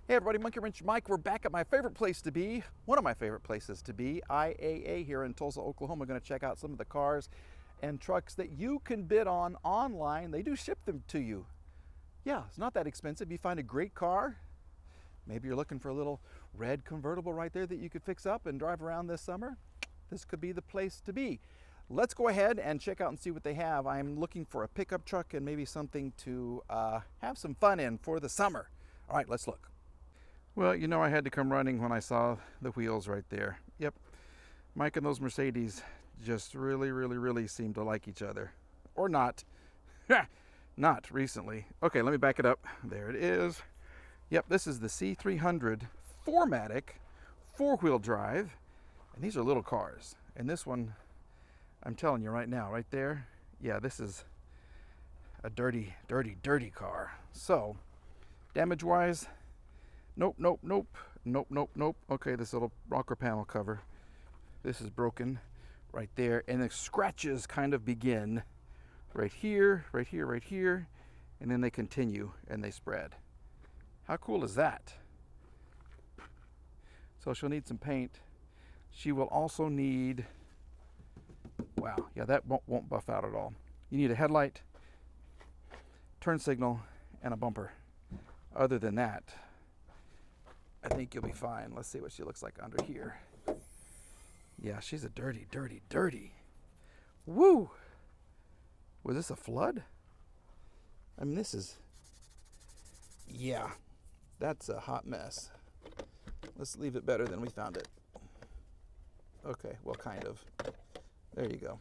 Hey everybody, Monkey Wrench Mike. We're back at my favorite place to be, one of my favorite places to be, IAA here in Tulsa, Oklahoma. We're going to check out some of the cars and trucks that you can bid on online. They do ship them to you. Yeah, it's not that expensive. You find a great car. Maybe you're looking for a little red convertible right there that you could fix up and drive around this summer. This could be the place to be. Let's go ahead and check out and see what they have. I'm looking for a pickup truck and maybe something to have some fun in for the summer. All right, let's look. Well, you know, I had to come running when I saw the wheels right there. Yep, Mike and those Mercedes just really seem to like each other. Or not. Not recently. Okay, let me back it up. There it is. Yep, this is the C300 4MATIC 4-wheel drive. And these are little cars. And this one, I'm telling you right now, right there, yeah, this is a dirty car. So, damage-wise, nope. Okay, this little rocker panel cover, this is broken right there, and the scratches kind of begin right here, and then they continue and they spread. How cool is that? So she'll need some paint. She will also need, wow, yeah, that won't buff out at all. You need a headlight, turn signal, and a bumper. Other than that, I think you'll be fine. Let's see what she looks like under here. Yeah, she's a dirty. Woo! Was this a flood? I mean, this is, yeah, that's a hot mess. Let's leave it better than we found it. Okay, well, kind of. There you go.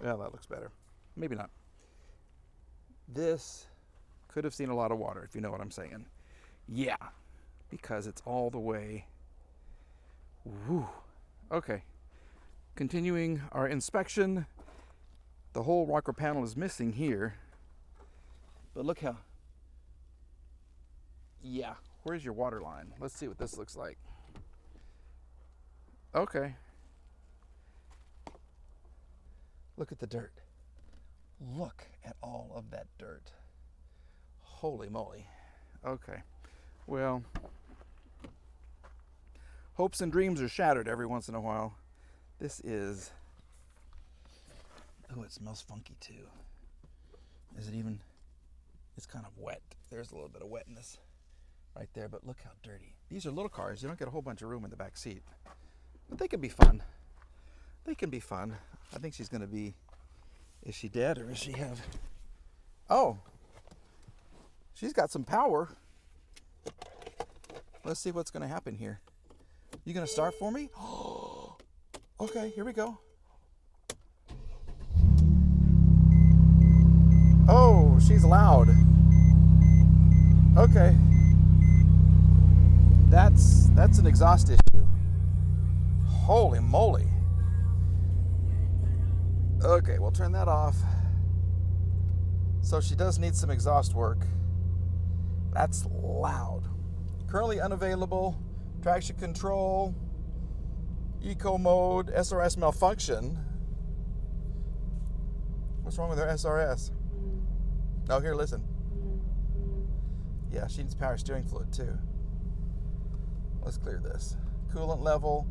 Well, that looks better. Maybe not. This could have seen a lot of water, if you know what I'm saying. Yeah, because it's all the way. Woo. Okay. Continuing our inspection. The whole rocker panel is missing here. But look how. Yeah, where's your water line? Let's see what this looks like. Okay. Look at the dirt. Look at all of that dirt. Holy moly. Okay. Well, hopes and dreams are shattered every once in a while. This is, oh, it smells funky too. Is it even, it's kind of wet. There's a little bit of wetness right there, but look how dirty. These are little cars. You don't get a whole bunch of room in the back seat, but they can be fun. They can be fun. I think she's going to be, is she dead or is she have, oh, she's got some power. Let's see what's going to happen here. You going to start for me? Okay, here we go. Oh, she's loud. Okay. That's an exhaust issue. Holy moly. Okay, we'll turn that off. So she does need some exhaust work. That's loud. Currently unavailable. Traction control. Eco mode. SRS malfunction. What's wrong with her SRS? Oh, here, listen. Yeah, she needs power steering fluid too. Let's clear this. Coolant level.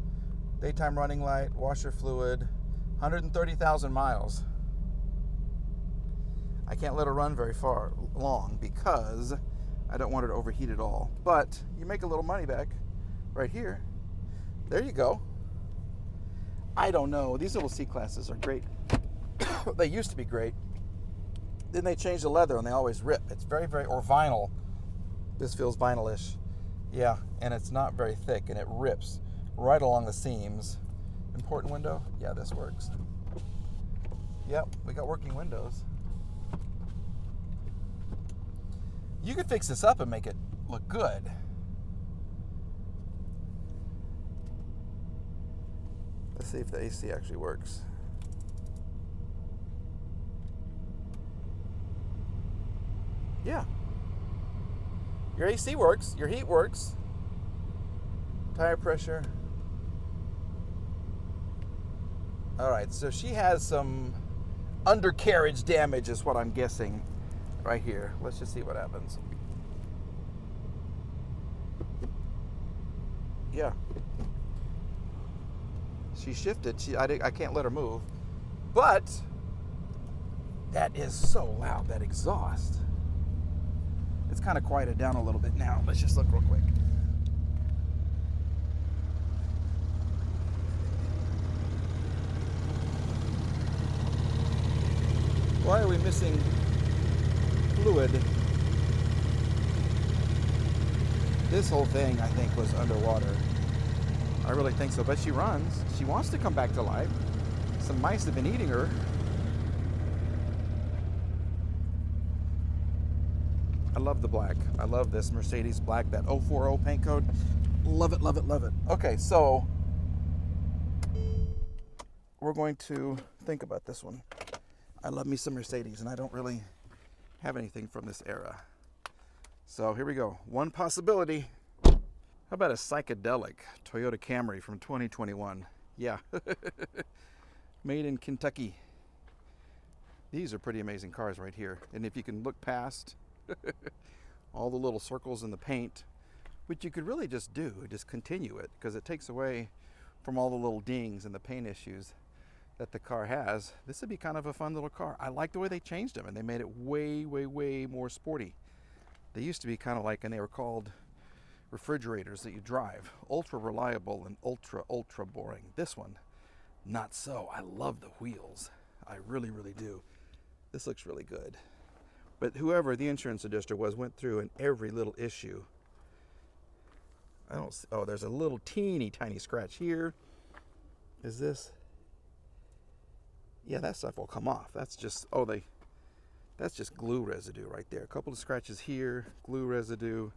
Daytime running light. Washer fluid. 130,000 miles. I can't let her run very long because I don't want her to overheat at all. But you make a little money back right here. There you go. I don't know. These little C-classes are great. They used to be great. Then they changed the leather and they always rip. It's very, or vinyl. This feels vinylish. Yeah, and it's not very thick and it rips right along the seams. Important window? Yeah, this works. Yep, we got working windows. You could fix this up and make it look good. Let's see if the AC actually works. Yeah. Your AC works, your heat works. Tire pressure. All right, so she has some undercarriage damage is what I'm guessing right here. Let's just see what happens. Yeah. She shifted. I can't let her move. But that is so loud, that exhaust. It's kind of quieted down a little bit now. Let's just look real quick. Why are we missing fluid? This whole thing, I think, was underwater. I really think so, but she runs. She wants to come back to life. Some mice have been eating her. I love the black. I love this Mercedes black, that 040 paint code. Love it, love it, love it. Okay, so we're going to think about this one. I love me some Mercedes, and I don't really have anything from this era. So here we go. One possibility. How about a psychedelic Toyota Camry from 2021? Yeah. Made in Kentucky. These are pretty amazing cars right here. And if you can look past all the little circles in the paint, which you could really just continue it, because it takes away from all the little dings and the paint issues that the car has. This would be kind of a fun little car. I like the way they changed them, and they made it way, way, way more sporty. They used to be kind of like, and they were called refrigerators that you drive. Ultra reliable and ultra, ultra boring. This one, not so. I love the wheels. I really, really do. This looks really good. But whoever the insurance adjuster was went through in every little issue. I don't see, oh, there's a little teeny tiny scratch here. Is this? Yeah, that stuff will come off. That's just, that's just glue residue right there. A couple of scratches here, glue residue.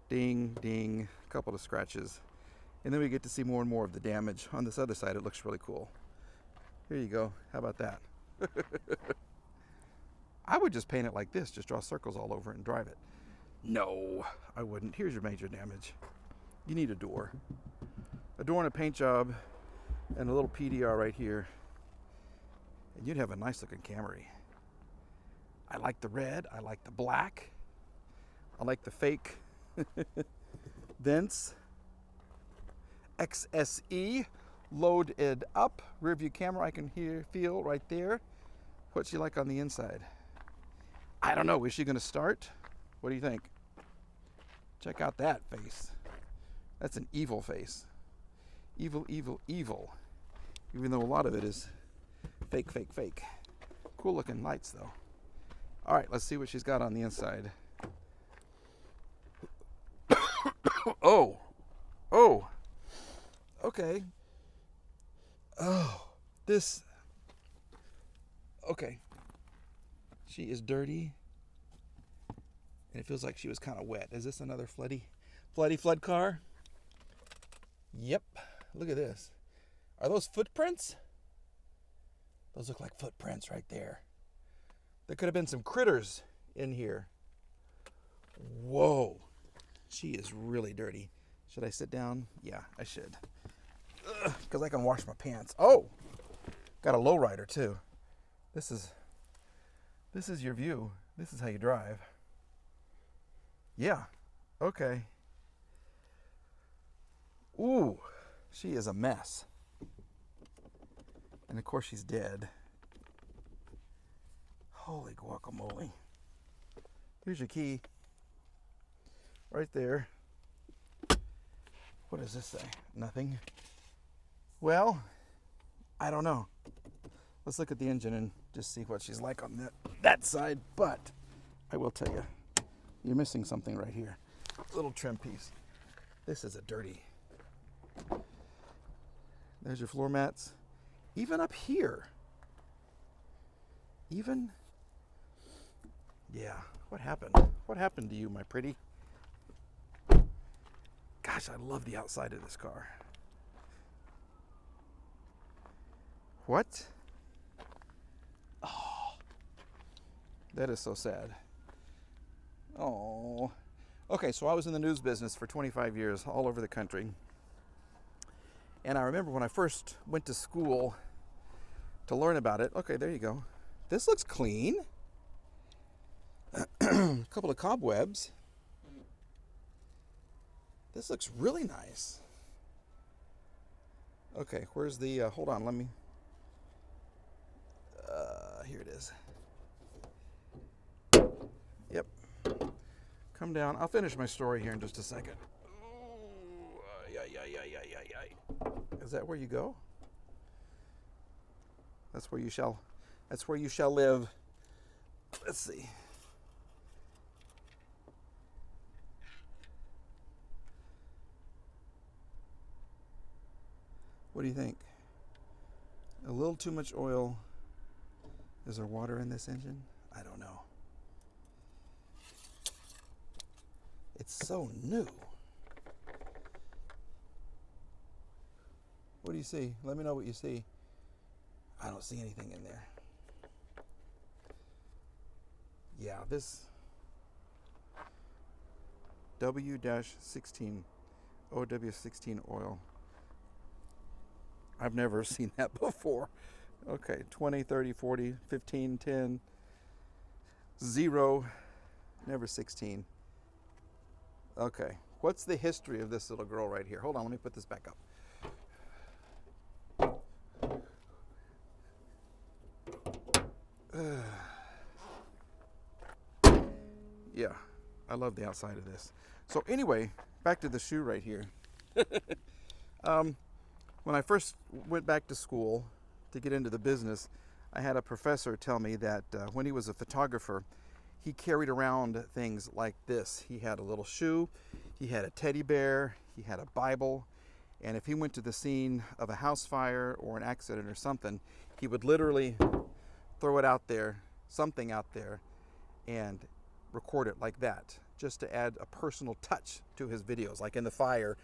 Ding, ding, a couple of scratches. And then we get to see more and more of the damage. On this other side, it looks really cool. Here you go. How about that? I would just paint it like this, just draw circles all over it and drive it. No, I wouldn't. Here's your major damage. You need a door. A door and a paint job and a little PDR right here. And you'd have a nice looking Camry. I like the red. I like the black. I like the fake vents. XSE loaded up. Rear view camera, I can feel right there. What's she like on the inside? I don't know. Is she going to start? What do you think? Check out that face. That's an evil face. Evil, evil, evil. Even though a lot of it is fake, fake, fake. Cool looking lights though. All right, let's see what she's got on the inside. Oh. Okay. Oh, this. Okay. She is dirty. And it feels like she was kind of wet. Is this another flood car? Yep. Look at this. Are those footprints? Those look like footprints right there. There could have been some critters in here. Whoa. She is really dirty. Should I sit down? Yeah, I should. Because I can wash my pants. Oh, got a lowrider too. This is your view. This is how you drive. Yeah, okay. Ooh, she is a mess. And of course she's dead. Holy guacamole. Here's your key. Right there. What does this say? Nothing. Well, I don't know. Let's look at the engine and just see what she's like on that side. But I will tell you, you're missing something right here. Little trim piece. This is a dirty. There's your floor mats. Even up here. Even. Yeah. What happened? What happened to you, my pretty? Gosh, I love the outside of this car. What? Oh, that is so sad. Oh. Okay, so I was in the news business for 25 years all over the country. And I remember when I first went to school to learn about it. Okay, there you go. This looks clean. A couple of cobwebs. This looks really nice. Okay, where's the, hold on, let me, here it is. Yep. Come down. I'll finish my story here in just a second. Is that where you go? That's where you shall live. Let's see. What do you think? A little too much oil. Is there water in this engine? I don't know. It's so new. What do you see? Let me know what you see. I don't see anything in there. Yeah, this W-16, OW16 oil. I've never seen that before. Okay, 20, 30, 40, 15, 10, 0, never 16. Okay, what's the history of this little girl right here? Hold on, let me put this back up. Yeah, I love the outside of this. So anyway, back to the shoe right here. When I first went back to school to get into the business, I had a professor tell me that when he was a photographer, he carried around things like this. He had a little shoe, he had a teddy bear, he had a Bible, and if he went to the scene of a house fire or an accident or something, he would literally throw it out there, something out there, and record it like that, just to add a personal touch to his videos. Like in the fire,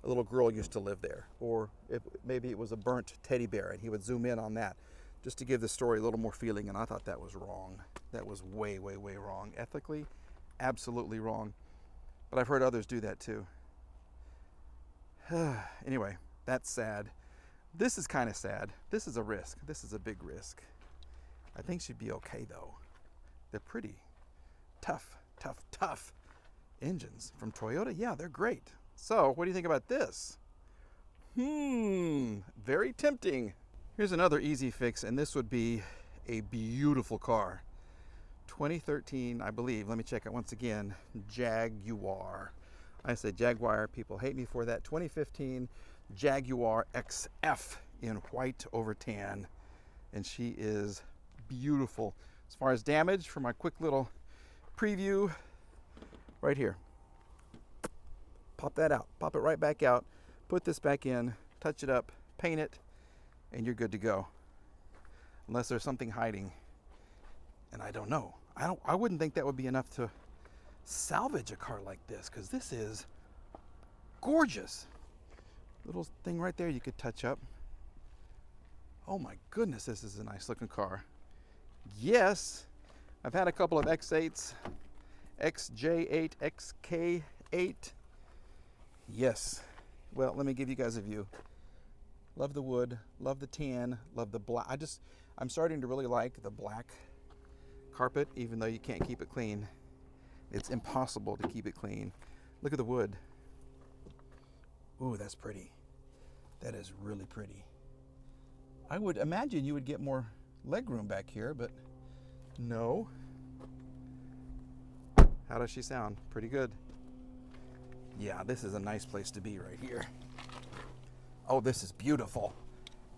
a little girl used to live there, or if maybe it was a burnt teddy bear, and he would zoom in on that just to give the story a little more feeling. And I thought that was wrong. That was way, way, way wrong. Ethically, absolutely wrong. But I've heard others do that too. Anyway, that's sad. This is kind of sad. This is a risk. This is a big risk. I think she'd be okay though. They're pretty tough engines from Toyota. Yeah, they're great. So what do you think about this? Very tempting. Here's another easy fix, and this would be a beautiful car. 2013, I believe, let me check it once again, Jaguar. I said Jaguar, people hate me for that. 2015 Jaguar XF in white over tan, and she is beautiful. As far as damage, for my quick little preview, right here. Pop that out, pop it right back out, put this back in, touch it up, paint it, and you're good to go. Unless there's something hiding, and I don't know. I wouldn't think that would be enough to salvage a car like this, because this is gorgeous. Little thing right there you could touch up. Oh my goodness, this is a nice looking car. Yes, I've had a couple of X8s, XJ8, XK8. Yes. Well, let me give you guys a view. Love the wood, love the tan, love the black. I'm starting to really like the black carpet, even though you can't keep it clean. It's impossible to keep it clean. Look at the wood. Ooh, that's pretty. That is really pretty. I would imagine you would get more leg room back here, but no. How does she sound? Pretty good. Yeah, this is a nice place to be right here. Oh, this is beautiful.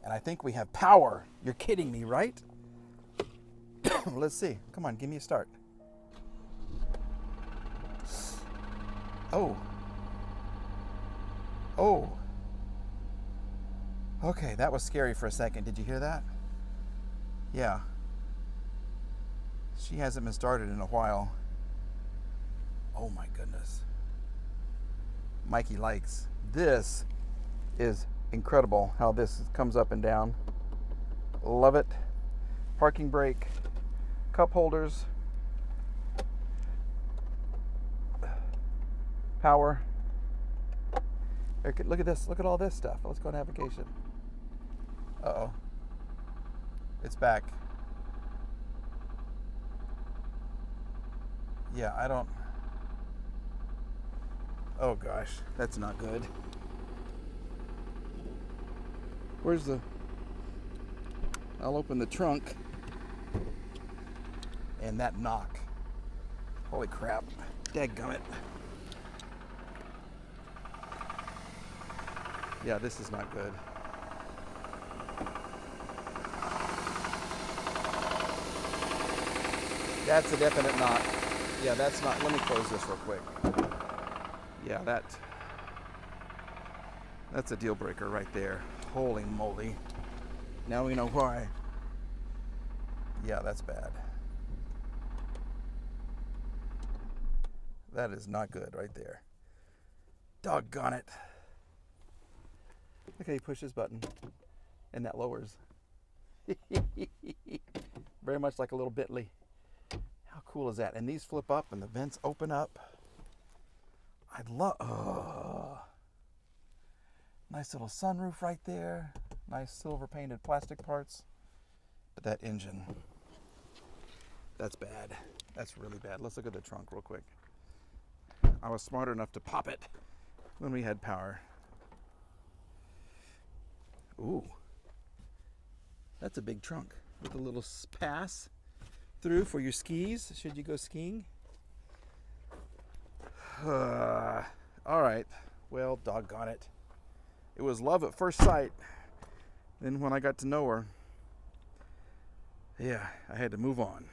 And I think we have power. You're kidding me, right? Let's see. Come on, give me a start. Oh. Oh. Okay, that was scary for a second. Did you hear that? Yeah. She hasn't been started in a while. Oh my goodness. Mikey likes. This is incredible how this comes up and down. Love it. Parking brake, cup holders, power. Look at this. Look at all this stuff. Let's go to navigation. Uh-oh. It's back. Yeah, I don't. Oh gosh, that's not good. Where's the... I'll open the trunk. And that knock. Holy crap. Dadgummit. Yeah, this is not good. That's a definite knock. Yeah, that's not... Let me close this real quick. Yeah, that's a deal breaker right there. Holy moly. Now we know why. Yeah, that's bad. That is not good right there. Doggone it. Look how you push this button and that lowers. Very much like a little Bentley. How cool is that? And these flip up and the vents open up. I'd love... Oh. Nice little sunroof right there. Nice silver painted plastic parts. But that engine, that's bad. That's really bad. Let's look at the trunk real quick. I was smart enough to pop it when we had power. Ooh. That's a big trunk with a little pass through for your skis, should you go skiing. All right. Well, doggone it. It was love at first sight. Then when I got to know her, yeah, I had to move on.